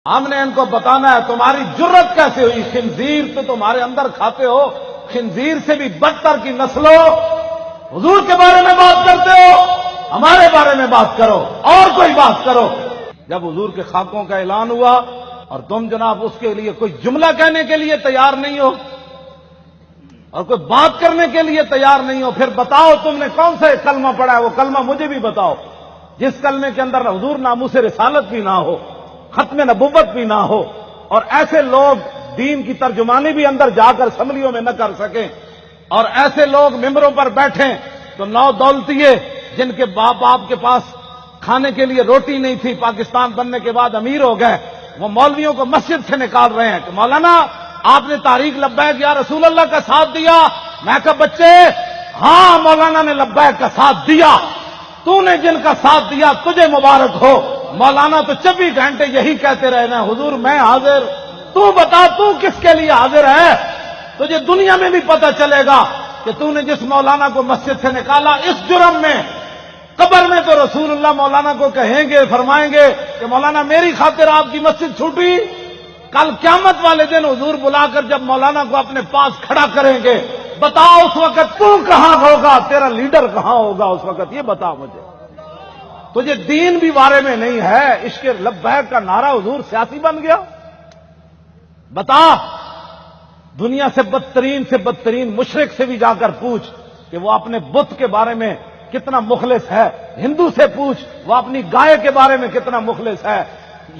ہم نے ان کو بتانا ہے تمہاری جرت کیسے ہوئی، خنزیر تو تمہارے اندر کھاتے ہو، خنزیر سے بھی بدتر کی نسلوں، حضور کے بارے میں بات کرتے ہو، ہمارے بارے میں بات کرو اور کوئی بات کرو۔ جب حضور کے خاکوں کا اعلان ہوا اور تم جناب اس کے لیے کوئی جملہ کہنے کے لیے تیار نہیں ہو اور کوئی بات کرنے کے لیے تیار نہیں ہو، پھر بتاؤ تم نے کون سا کلمہ پڑھا ہے، وہ کلمہ مجھے بھی بتاؤ جس کلمے کے اندر حضور ناموس رسالت بھی نہ ہو، ختم نبوت بھی نہ ہو، اور ایسے لوگ دین کی ترجمانی بھی اندر جا کر اسمبلیوں میں نہ کر سکیں، اور ایسے لوگ ممبروں پر بیٹھیں تو نو دولتیے جن کے باپ کے پاس کھانے کے لیے روٹی نہیں تھی، پاکستان بننے کے بعد امیر ہو گئے، وہ مولویوں کو مسجد سے نکال رہے ہیں کہ مولانا آپ نے تحریک لبیک یا رسول اللہ کا ساتھ دیا۔ میں کہا بچے ہاں مولانا نے لبیک کا ساتھ دیا، تو نے جن کا ساتھ دیا تجھے مبارک ہو۔ مولانا تو 24 گھنٹے یہی کہتے رہے نا، حضور میں حاضر، تو بتا تو کس کے لیے حاضر ہے، تجھے دنیا میں بھی پتہ چلے گا کہ تو نے جس مولانا کو مسجد سے نکالا اس جرم میں، قبر میں تو رسول اللہ مولانا کو کہیں گے، فرمائیں گے کہ مولانا میری خاطر آپ کی مسجد چھوٹی۔ کل قیامت والے دن حضور بلا کر جب مولانا کو اپنے پاس کھڑا کریں گے، بتاؤ اس وقت تو کہاں ہوگا، تیرا لیڈر کہاں ہوگا اس وقت، یہ بتا مجھے۔ تجھے دین بھی بارے میں نہیں ہے، عشق لبیک کا نعرہ حضور سیاسی بن گیا۔ بتا دنیا سے بدترین مشرک سے بھی جا کر پوچھ کہ وہ اپنے بت کے بارے میں کتنا مخلص ہے، ہندو سے پوچھ وہ اپنی گائے کے بارے میں کتنا مخلص ہے،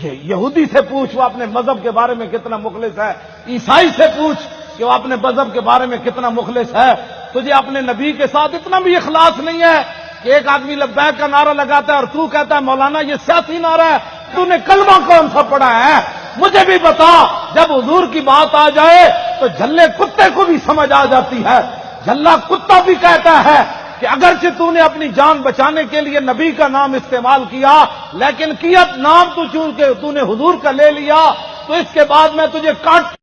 یہودی سے پوچھ وہ اپنے مذہب کے بارے میں کتنا مخلص ہے، عیسائی سے پوچھ کہ وہ اپنے مذہب کے بارے میں کتنا مخلص ہے۔ تجھے اپنے نبی کے ساتھ اتنا بھی اخلاص نہیں ہے کہ ایک آدمی لبیک کا نعرہ لگاتا ہے اور تو کہتا ہے مولانا یہ سیاسی نعرہ ہے، تو نے کلمہ کون سا پڑھا ہے، مجھے بھی بتا۔ جب حضور کی بات آ جائے تو جھلے کتے کو بھی سمجھ آ جاتی ہے، جھلا کتا بھی کہتا ہے کہ اگرچہ تو نے اپنی جان بچانے کے لیے نبی کا نام استعمال کیا، لیکن کیت نام تو چونکہ تو نے حضور کا لے لیا تو اس کے بعد میں تجھے کاٹ